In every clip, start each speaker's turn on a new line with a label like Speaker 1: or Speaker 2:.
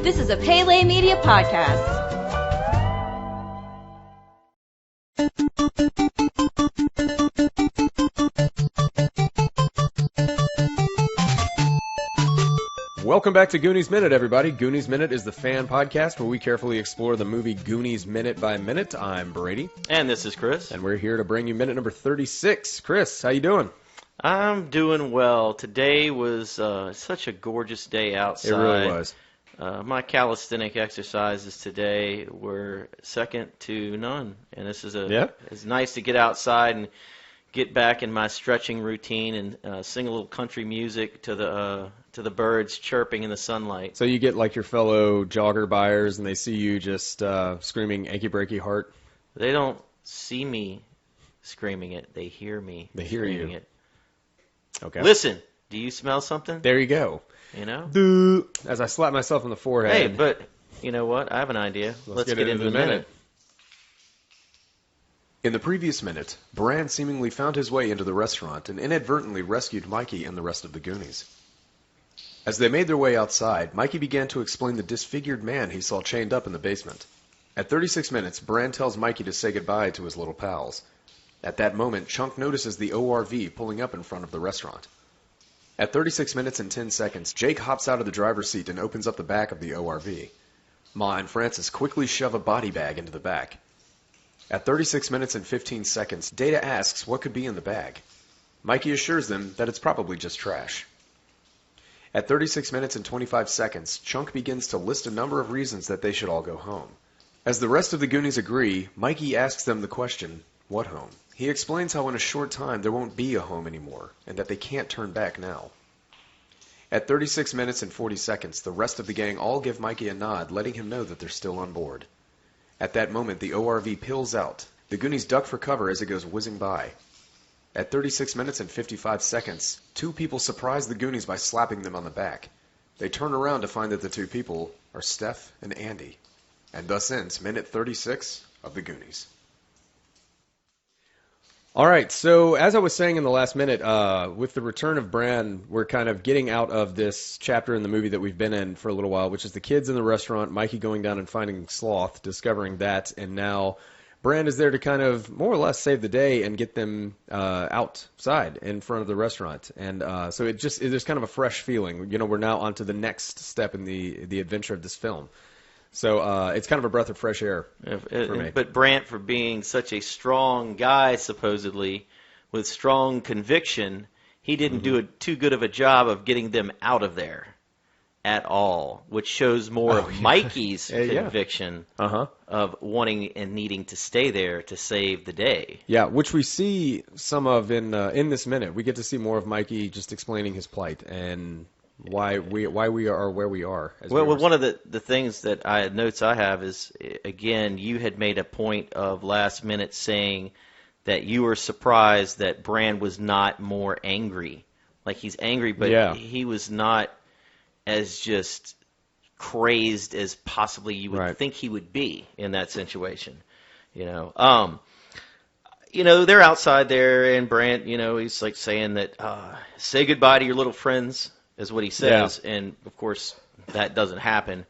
Speaker 1: This is a Pele Media podcast.
Speaker 2: Welcome back to Goonies Minute, everybody. Goonies Minute is the fan podcast where we carefully explore the movie Goonies minute by minute. I'm Brady.
Speaker 3: And this is Chris.
Speaker 2: And we're here to bring you minute number 36. Chris, how you doing?
Speaker 3: I'm doing well. Today was such a gorgeous day outside.
Speaker 2: It really was.
Speaker 3: My calisthenic exercises today were second to none. And this is it's nice to get outside and get back in my stretching routine and sing a little country music to the birds chirping in the sunlight.
Speaker 2: So you get like your fellow jogger buyers and they see you just screaming achy breaky heart?
Speaker 3: They don't see me screaming it. They hear me screaming it.
Speaker 2: Okay.
Speaker 3: Listen, do you smell something?
Speaker 2: There you go.
Speaker 3: You know?
Speaker 2: As I slap myself on the forehead.
Speaker 3: Hey, but you know what? I have an idea. Let's get into the minute.
Speaker 4: In the previous minute, Bran seemingly found his way into the restaurant and inadvertently rescued Mikey and the rest of the Goonies. As they made their way outside, Mikey began to explain the disfigured man he saw chained up in the basement. At 36 minutes, Bran tells Mikey to say goodbye to his little pals. At that moment, Chunk notices the ORV pulling up in front of the restaurant. At 36 minutes and 10 seconds, Jake hops out of the driver's seat and opens up the back of the ORV. Ma and Francis quickly shove a body bag into the back. At 36 minutes and 15 seconds, Data asks what could be in the bag. Mikey assures them that it's probably just trash. At 36 minutes and 25 seconds, Chunk begins to list a number of reasons that they should all go home. As the rest of the Goonies agree, Mikey asks them the question, what home? He explains how in a short time there won't be a home anymore, and that they can't turn back now. At 36 minutes and 40 seconds, the rest of the gang all give Mikey a nod, letting him know that they're still on board. At that moment, the ORV peels out. The Goonies duck for cover as it goes whizzing by. At 36 minutes and 55 seconds, two people surprise the Goonies by slapping them on the back. They turn around to find that the two people are Steph and Andy. And thus ends minute 36 of the Goonies.
Speaker 2: All right, so as I was saying in the last minute, with the return of Bran, we're kind of getting out of this chapter in the movie that we've been in for a little while, which is the kids in the restaurant, Mikey going down and finding Sloth, discovering that, and now Bran is there to kind of more or less save the day and get them outside in front of the restaurant. And so there's kind of a fresh feeling. You know, we're now on to the next step in the adventure of this film. So it's kind of a breath of fresh air for me.
Speaker 3: But Brant, for being such a strong guy, supposedly, with strong conviction, he didn't do too good of a job of getting them out of there at all, which shows more of Mikey's conviction of wanting and needing to stay there to save the day.
Speaker 2: Yeah, which we see some of in this minute. We get to see more of Mikey just explaining his plight and why we are where we are.
Speaker 3: Well, one of the things that notes I have is, again, you had made a point of last minute saying that you were surprised that Bran was not more angry. Like, he's angry, but he was not as just crazed as possibly you would think he would be in that situation. You know, they're outside there, and Bran, he's like saying that say goodbye to your little friends, is what he says, and of course that doesn't happen.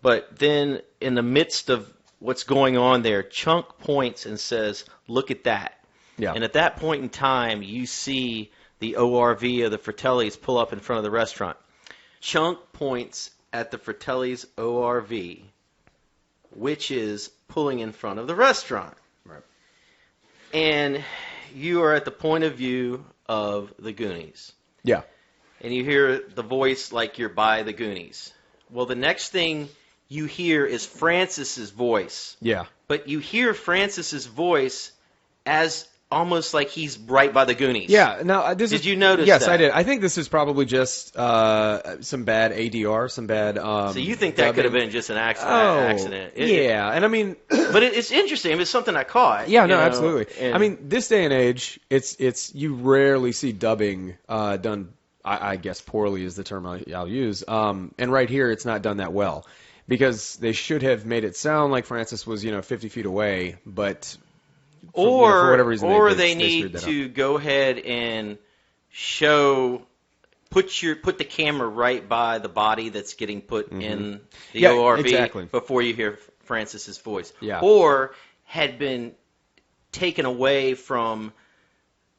Speaker 3: But then in the midst of what's going on there, Chunk points and says, look at that. Yeah. And at that point in time, you see the ORV of the Fratellis pull up in front of the restaurant. Chunk points at the Fratellis ORV, which is pulling in front of the restaurant. Right. And you are at the point of view of the Goonies.
Speaker 2: Yeah.
Speaker 3: And you hear the voice like you're by the Goonies. Well, the next thing you hear is Francis's voice.
Speaker 2: Yeah.
Speaker 3: But you hear Francis's voice as almost like he's right by the Goonies.
Speaker 2: Yeah. Now,
Speaker 3: did you notice
Speaker 2: yes,
Speaker 3: that?
Speaker 2: I did. I think this is probably just some bad ADR, some bad.
Speaker 3: So you think that could have been just an accident?
Speaker 2: And I mean,
Speaker 3: but it's interesting. It's something I caught.
Speaker 2: Yeah, no, absolutely. I mean, this day and age, it's you rarely see dubbing done. I guess poorly is the term I'll use. And right here, it's not done that well, because they should have made it sound like Francis was 50 feet away, but. For whatever reason,
Speaker 3: they need to go ahead and show put the camera right by the body that's getting put in the
Speaker 2: Yeah,
Speaker 3: ORV
Speaker 2: exactly.
Speaker 3: before you hear Francis's voice,
Speaker 2: Yeah.
Speaker 3: or had been taken away from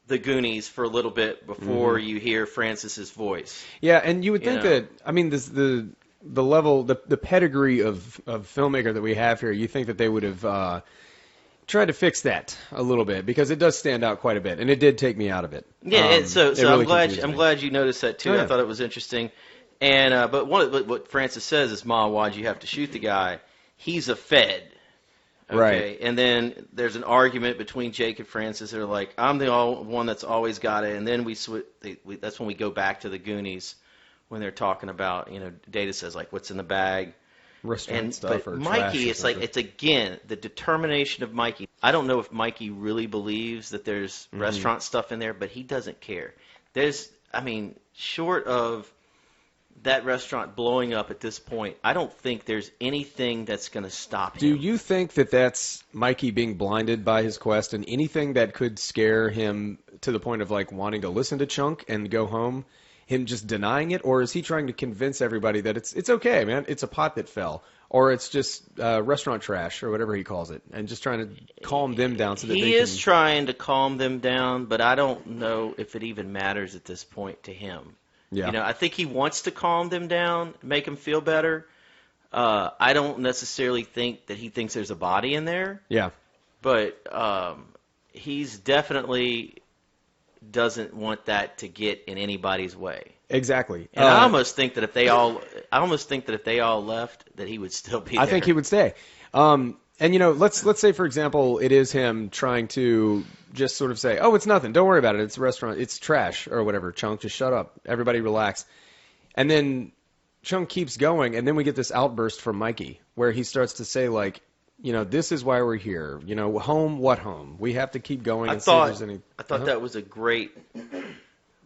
Speaker 3: the Goonies for a little bit before you hear Francis's voice.
Speaker 2: Yeah, and you would
Speaker 3: You
Speaker 2: think
Speaker 3: know.
Speaker 2: that, I mean, the level, the pedigree of filmmaker that we have here, you think that they would have tried to fix that a little bit, because it does stand out quite a bit, and it did take me out of it.
Speaker 3: Yeah, so
Speaker 2: it really
Speaker 3: I'm
Speaker 2: confused me.
Speaker 3: glad you noticed that too.
Speaker 2: Oh, yeah.
Speaker 3: I thought it was interesting. And but what Francis says is, "Ma, why'd you have to shoot the guy? He's a Fed." Okay?
Speaker 2: Right.
Speaker 3: And then there's an argument between Jake and Francis. They're like, "I'm the one that's always got it." And then that's when we go back to the Goonies when they're talking about, Data says like, "What's in the bag?"
Speaker 2: Restaurant stuff
Speaker 3: But
Speaker 2: or
Speaker 3: Mikey,
Speaker 2: trash or
Speaker 3: it's like,
Speaker 2: something.
Speaker 3: it's again the determination of Mikey. I don't know if Mikey really believes that there's
Speaker 2: Mm-hmm.
Speaker 3: restaurant stuff in there, but he doesn't care. Short of that restaurant blowing up at this point, I don't think there's anything that's going to stop
Speaker 2: Do
Speaker 3: him.
Speaker 2: you think that that's Mikey being blinded by his quest, and anything that could scare him to the point of like wanting to listen to Chunk and go home, him just denying it, or is he trying to convince everybody that it's okay, man, it's a pot that fell, or it's just restaurant trash or whatever he calls it, and just trying to calm them down so that
Speaker 3: He
Speaker 2: they
Speaker 3: is
Speaker 2: can...
Speaker 3: trying to calm them down, but I don't know if it even matters at this point to him.
Speaker 2: Yeah.
Speaker 3: I think he wants to calm them down, make them feel better. I don't necessarily think that he thinks there's a body in there,
Speaker 2: Yeah.
Speaker 3: but he's definitely doesn't want that to get in anybody's way.
Speaker 2: Exactly.
Speaker 3: And I almost think that if they all left, that he would still be there.
Speaker 2: I think he would stay. And let's say, for example, it is him trying to just sort of say, "Oh, it's nothing. Don't worry about it. It's a restaurant. It's trash or whatever. Chunk, just shut up. Everybody relax." And then Chunk keeps going, and then we get this outburst from Mikey where he starts to say, like, this is why we're here. Home, what home? We have to keep going and see if there's any.
Speaker 3: I thought that was a great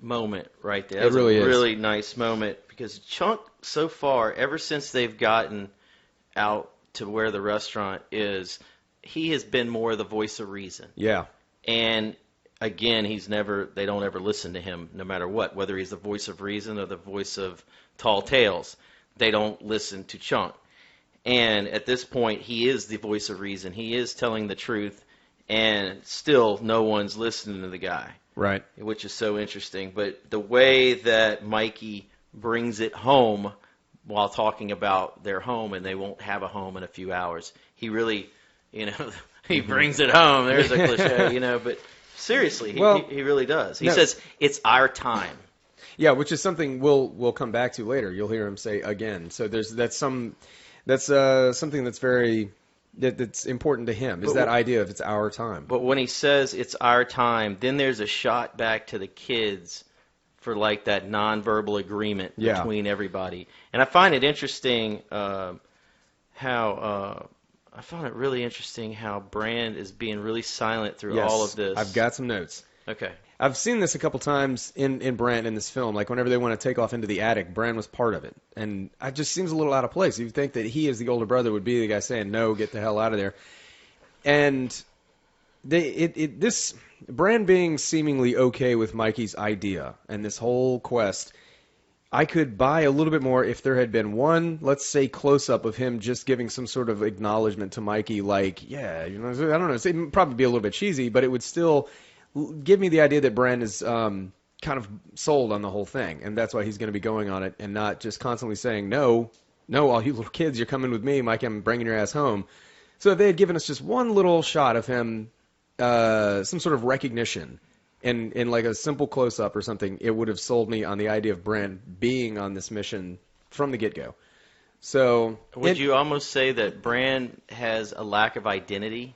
Speaker 3: moment right there.
Speaker 2: It
Speaker 3: That was
Speaker 2: really
Speaker 3: a
Speaker 2: is.
Speaker 3: really nice moment, because Chunk, so far, ever since they've gotten out to where the restaurant is, he has been more the voice of reason.
Speaker 2: Yeah.
Speaker 3: And again, they don't ever listen to him no matter what, whether he's the voice of reason or the voice of tall tales. They don't listen to Chunk. And at this point, he is the voice of reason. He is telling the truth, and still no one's listening to the guy,
Speaker 2: Right.
Speaker 3: which is so interesting. But the way that Mikey brings it home while talking about their home, and they won't have a home in a few hours, he really, he brings it home. There's a cliche, but seriously, he really does. He says, "It's our time."
Speaker 2: Yeah, which is something we'll come back to later. You'll hear him say again. So that's something that's that's important to him, is that idea of it's our time.
Speaker 3: But when he says it's our time, then there's a shot back to the kids for like that nonverbal agreement between everybody. And I find it interesting how Brand is being really silent through
Speaker 2: Yes,
Speaker 3: all of this.
Speaker 2: I've got some notes.
Speaker 3: Okay.
Speaker 2: I've seen this a couple times in Brand in this film. Like whenever they want to take off into the attic, Brand was part of it, and it just seems a little out of place. You'd think that he, as the older brother, would be the guy saying, "No, get the hell out of there." And this Brand being seemingly okay with Mikey's idea and this whole quest, I could buy a little bit more if there had been one, let's say, close-up of him just giving some sort of acknowledgement to Mikey, like, yeah, I don't know, it'd probably be a little bit cheesy, but it would still give me the idea that Brand is kind of sold on the whole thing, and that's why he's going to be going on it and not just constantly saying, no, all you little kids, you're coming with me, Mike, I'm bringing your ass home. So if they had given us just one little shot of him, some sort of recognition, in like a simple close-up or something, it would have sold me on the idea of Brand being on this mission from the get-go. So
Speaker 3: Would you almost say that Brand has a lack of identity?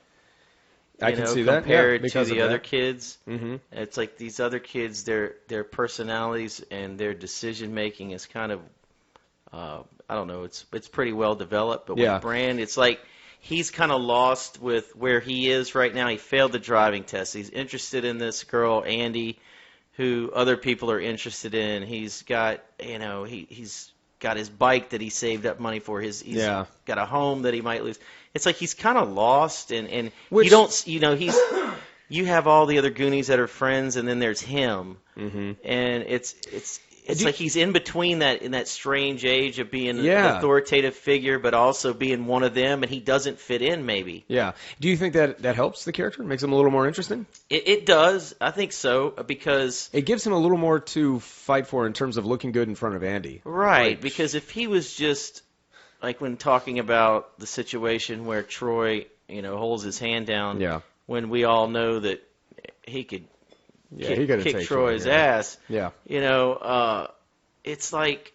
Speaker 2: I can see that,
Speaker 3: compared to
Speaker 2: because
Speaker 3: the
Speaker 2: of
Speaker 3: other
Speaker 2: that.
Speaker 3: kids.
Speaker 2: Mm-hmm.
Speaker 3: It's like these other kids, their personalities and their decision making is kind of, I don't know, it's pretty well developed. But
Speaker 2: Yeah.
Speaker 3: with Brand, it's like he's kind of lost with where he is right now. He failed the driving test. He's interested in this girl, Andy, who other people are interested in. He's got, he's got his bike that he saved up money for. He's got a home that he might lose. It's like he's kind of lost, and
Speaker 2: Which-
Speaker 3: you don't, you have all the other Goonies that are friends, and then there's him,
Speaker 2: Mm-hmm.
Speaker 3: and it's like he's in between that in that strange age of being
Speaker 2: Yeah.
Speaker 3: an authoritative figure, but also being one of them, and he doesn't fit in. Maybe
Speaker 2: Yeah. Do you think that helps the character? Makes him a little more interesting?
Speaker 3: it does. I think so because
Speaker 2: It gives him a little more to fight for in terms of looking good in front of Andy.
Speaker 3: right
Speaker 2: Like-
Speaker 3: because if he was just like when talking about the situation where Troy, holds his hand down,
Speaker 2: Yeah.
Speaker 3: when we all know that he could
Speaker 2: Yeah, he could
Speaker 3: kick Troy's ass.
Speaker 2: Yeah.
Speaker 3: It's like,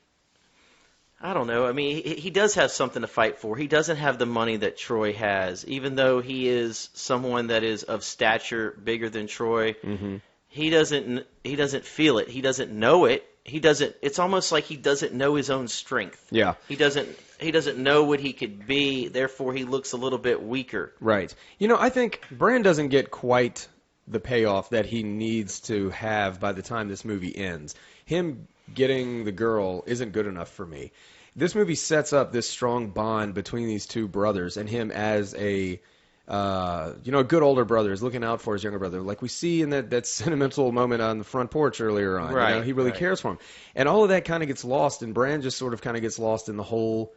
Speaker 3: I don't know. I mean, he does have something to fight for. He doesn't have the money that Troy has, even though he is someone that is of stature bigger than Troy.
Speaker 2: Mm-hmm.
Speaker 3: He doesn't feel it. He doesn't know it. It's almost like he doesn't know his own strength.
Speaker 2: Yeah.
Speaker 3: He doesn't know what he could be. Therefore, he looks a little bit weaker.
Speaker 2: Right. I think Bran doesn't get quite the payoff that he needs to have by the time this movie ends. Him getting the girl isn't good enough for me. This movie sets up this strong bond between these two brothers and him as a good older brother is looking out for his younger brother. Like we see in that sentimental moment on the front porch earlier on.
Speaker 3: Right,
Speaker 2: He really
Speaker 3: right.
Speaker 2: cares for him. And all of that kind of gets lost, and Bran just sort of kind of gets lost in the whole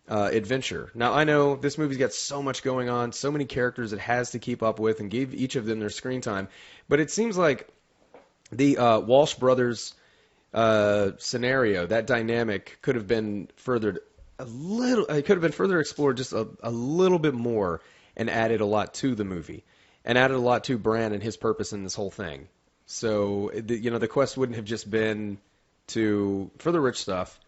Speaker 2: adventure. Now, I know this movie's got so much going on, so many characters it has to keep up with and give each of them their screen time, but it seems like the Walsh brothers scenario, that dynamic could have been furthered a little. It could have been further explored just a little bit more and added a lot to the movie and added a lot to Bran and his purpose in this whole thing. So, the quest wouldn't have just been for the rich stuff,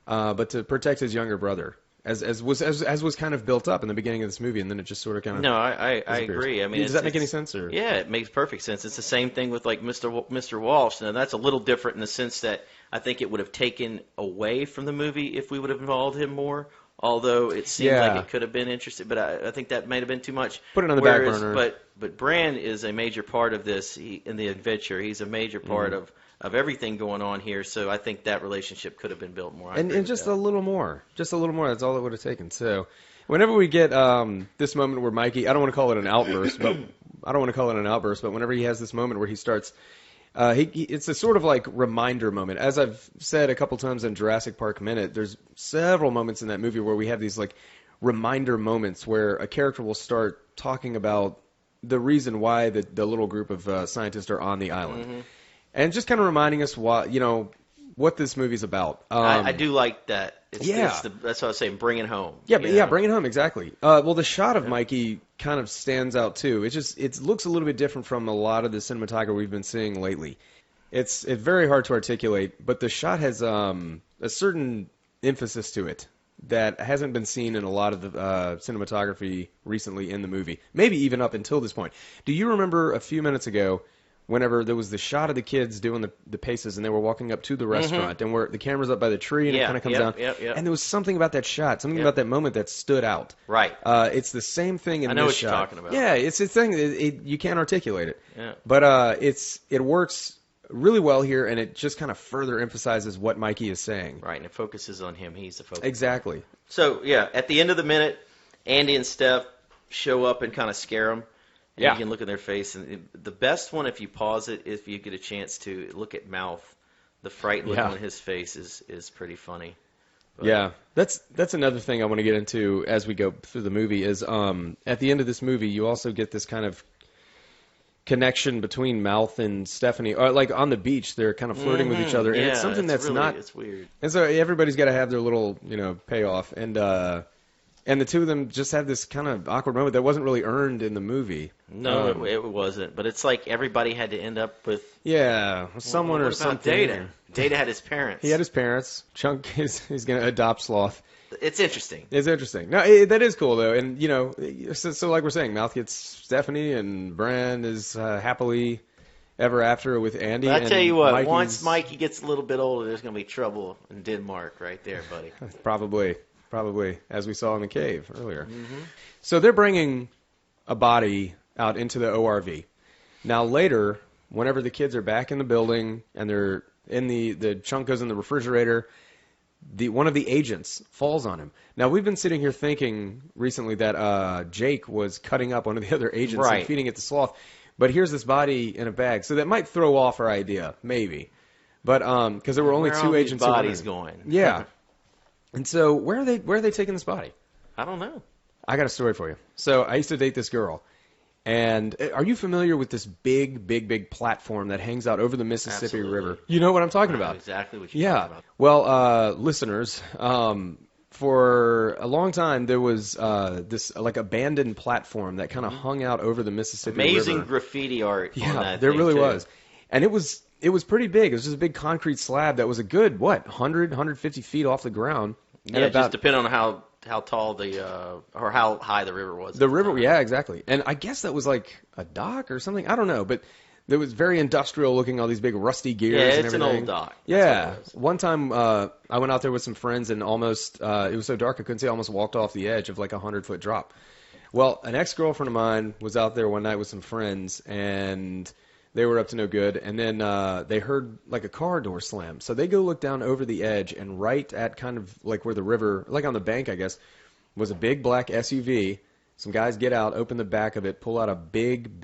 Speaker 2: but to protect his younger brother. As was kind of built up in the beginning of this movie, and then it just sort of kind of
Speaker 3: No, I
Speaker 2: disappears.
Speaker 3: agree. I mean,
Speaker 2: does that make any sense? Or
Speaker 3: Yeah, it makes perfect sense. It's the same thing with like Mr. Walsh. Now that's a little different in the sense that I think it would have taken away from the movie if we would have involved him more. Although it seemed
Speaker 2: Yeah.
Speaker 3: like it could have been interesting, but I think that might have been too much.
Speaker 2: Put it on the back burner.
Speaker 3: But Bran is a major part of this in the adventure. He's a major part
Speaker 2: Mm-hmm.
Speaker 3: of everything going on here. So I think that relationship could have been built more. I agree
Speaker 2: and
Speaker 3: with
Speaker 2: just
Speaker 3: that.
Speaker 2: a little more. That's all it would have taken. So, whenever we get this moment where Mikey, I don't want to call it an outburst, but whenever he has this moment where he starts, it's a sort of like reminder moment. As I've said a couple times in Jurassic Park Minute, there's several moments in that movie where we have these like reminder moments where a character will start talking about the reason why the little group of scientists are on the island.
Speaker 3: Mm-hmm.
Speaker 2: And just kind of reminding us what this movie's about.
Speaker 3: I do like that.
Speaker 2: Yeah.
Speaker 3: That's what I was saying. Bring it home.
Speaker 2: Yeah,
Speaker 3: you
Speaker 2: but yeah,
Speaker 3: know?
Speaker 2: bring it home, exactly. Well, the shot of Mikey kind of stands out too. It looks a little bit different from a lot of the cinematography we've been seeing lately. It's very hard to articulate, but the shot has a certain emphasis to it that hasn't been seen in a lot of the cinematography recently in the movie. Maybe even up until this point. Do you remember a few minutes ago? Whenever there was the shot of the kids doing the paces and they were walking up to the restaurant and where the camera's up by the tree and it kind of comes down.
Speaker 3: Yep.
Speaker 2: And there was something about that shot, something about that moment that stood out.
Speaker 3: Right.
Speaker 2: It's the same thing in
Speaker 3: I know
Speaker 2: this
Speaker 3: what you're
Speaker 2: shot.
Speaker 3: talking about.
Speaker 2: Yeah, it's a thing. You can't articulate it.
Speaker 3: Yeah.
Speaker 2: But it works really well here, and it just kind of further emphasizes what Mikey is saying.
Speaker 3: Right, and it focuses on him. He's the focus.
Speaker 2: Exactly.
Speaker 3: So, yeah, at the end of the minute, Andy and Steph show up and kind of scare them. And
Speaker 2: Yeah.
Speaker 3: you can look in their face. And the best one, if you pause it, if you get a chance to look at Mouth, the frightened look
Speaker 2: Yeah.
Speaker 3: on his face is pretty funny. But,
Speaker 2: Yeah, that's another thing I want to get into as we go through the movie is at the end of this movie you also get this kind of connection between Mouth and Stephanie. Or like on the beach, they're kind of flirting with each other, and
Speaker 3: Yeah,
Speaker 2: it's something that's
Speaker 3: really,
Speaker 2: not.
Speaker 3: It's weird.
Speaker 2: And so everybody's got to have their little payoff, and the two of them just have this kind of awkward moment that wasn't really earned in the movie.
Speaker 3: No, it wasn't. But it's like everybody had to end up with
Speaker 2: someone
Speaker 3: what
Speaker 2: or
Speaker 3: about
Speaker 2: something.
Speaker 3: Data. Data had his parents.
Speaker 2: He had his parents. Chunk is going to adopt Sloth.
Speaker 3: It's interesting.
Speaker 2: It's interesting. No, that is cool though, and so like we're saying, Mouth gets Stephanie, and Bran is happily ever after with Andy.
Speaker 3: But I tell you what,
Speaker 2: Mikey's,
Speaker 3: once Mikey gets a little bit older, there's going to be trouble in Denmark right there, buddy.
Speaker 2: probably as we saw in the cave earlier. Mm-hmm. So they're bringing a body out into the ORV. Now later, whenever the kids are back in the building and they're in the chunk goes in the refrigerator. One of the agents falls on him. Now, we've been sitting here thinking recently that Jake was cutting up one of the other agents and
Speaker 3: Right.
Speaker 2: feeding it to Sloth. But here's this body in a bag. So that might throw off our idea, maybe. But because there were only
Speaker 3: Where are
Speaker 2: two
Speaker 3: all these
Speaker 2: agents. who
Speaker 3: bodies
Speaker 2: went in.
Speaker 3: going?
Speaker 2: Yeah. And so where are they taking this body?
Speaker 3: I don't know.
Speaker 2: I got a story for you. So I used to date this girl. And are you familiar with this big platform that hangs out over the Mississippi
Speaker 3: Absolutely.
Speaker 2: River? You know what I'm talking
Speaker 3: I know
Speaker 2: about.
Speaker 3: exactly what you're
Speaker 2: Yeah.
Speaker 3: talking about.
Speaker 2: Well, listeners, for a long time there was this like abandoned platform that kind of hung out over the Mississippi
Speaker 3: Amazing
Speaker 2: River.
Speaker 3: graffiti art on
Speaker 2: Yeah,
Speaker 3: that
Speaker 2: there
Speaker 3: thing,
Speaker 2: really
Speaker 3: too.
Speaker 2: was. And it was pretty big. It was just a big concrete slab that was a good 150 feet off the ground.
Speaker 3: Yeah,
Speaker 2: And
Speaker 3: it
Speaker 2: about
Speaker 3: just depending on how tall or how high the river was.
Speaker 2: the
Speaker 3: at
Speaker 2: river.
Speaker 3: time.
Speaker 2: Yeah, exactly. And I guess that was like a dock or something. I don't know, but there was very industrial looking. All these big rusty gears.
Speaker 3: Yeah,
Speaker 2: and
Speaker 3: it's an
Speaker 2: everything.
Speaker 3: old dock. That's
Speaker 2: Yeah.
Speaker 3: what it is.
Speaker 2: One time I went out there with some friends and almost it was so dark I couldn't see. I almost walked off the edge of like 100-foot drop. Well, an ex-girlfriend of mine was out there one night with some friends and they were up to no good. And then they heard like a car door slam. So they go look down over the edge and right at kind of like where the river, like on the bank, I guess, was a big black SUV. Some guys get out, open the back of it, pull out a big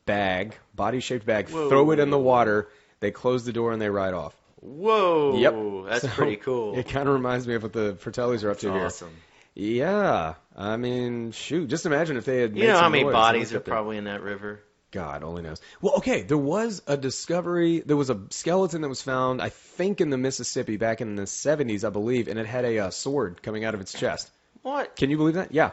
Speaker 2: bag, body-shaped bag,
Speaker 3: Whoa.
Speaker 2: throw it in the water. They close the door and they ride off.
Speaker 3: Whoa.
Speaker 2: Yep.
Speaker 3: That's
Speaker 2: So,
Speaker 3: pretty cool.
Speaker 2: It kind of reminds me of what the Fratellis are up to
Speaker 3: Awesome.
Speaker 2: here. Yeah. I mean, shoot. Just imagine if they had made
Speaker 3: You know
Speaker 2: some
Speaker 3: how many
Speaker 2: noise
Speaker 3: bodies
Speaker 2: and
Speaker 3: are
Speaker 2: looked up there.
Speaker 3: probably in that river?
Speaker 2: God only knows. Well, okay, there was a discovery. There was a skeleton that was found, I think, in the Mississippi back in the 70s, I believe, and it had a sword coming out of its chest.
Speaker 3: What?
Speaker 2: Can you believe that? Yeah.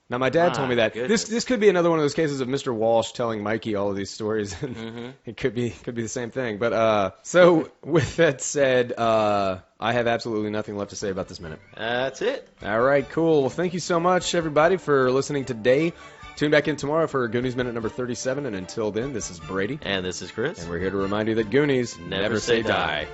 Speaker 2: Now, my dad
Speaker 3: My
Speaker 2: told me that.
Speaker 3: goodness.
Speaker 2: This could be another one of those cases of Mr. Walsh telling Mikey all of these stories. And
Speaker 3: Mm-hmm.
Speaker 2: It could be the same thing. But so with that said, I have absolutely nothing left to say about this minute.
Speaker 3: That's it.
Speaker 2: All right, cool. Well, thank you so much, everybody, for listening today. Tune back in tomorrow for Goonies Minute number 37. And until then, this is Brady.
Speaker 3: And this is Chris.
Speaker 2: And we're here to remind you that Goonies
Speaker 3: Never say die.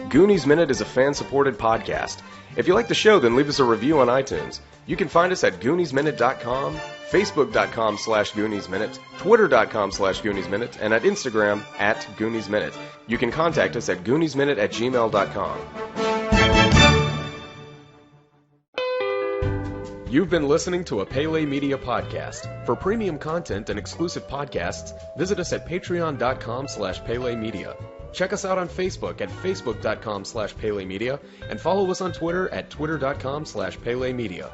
Speaker 4: Goonies Minute is a fan-supported podcast. If you like the show, then leave us a review on iTunes. You can find us at GooniesMinute.com, Facebook.com/GooniesMinute, Twitter.com/GooniesMinute, and at Instagram at GooniesMinute. You can contact us at GooniesMinute@gmail.com. You've been listening to a Pele Media podcast. For premium content and exclusive podcasts, visit us at patreon.com/Pele Media. Check us out on Facebook at facebook.com/Pele Media and follow us on Twitter at twitter.com/Pele Media.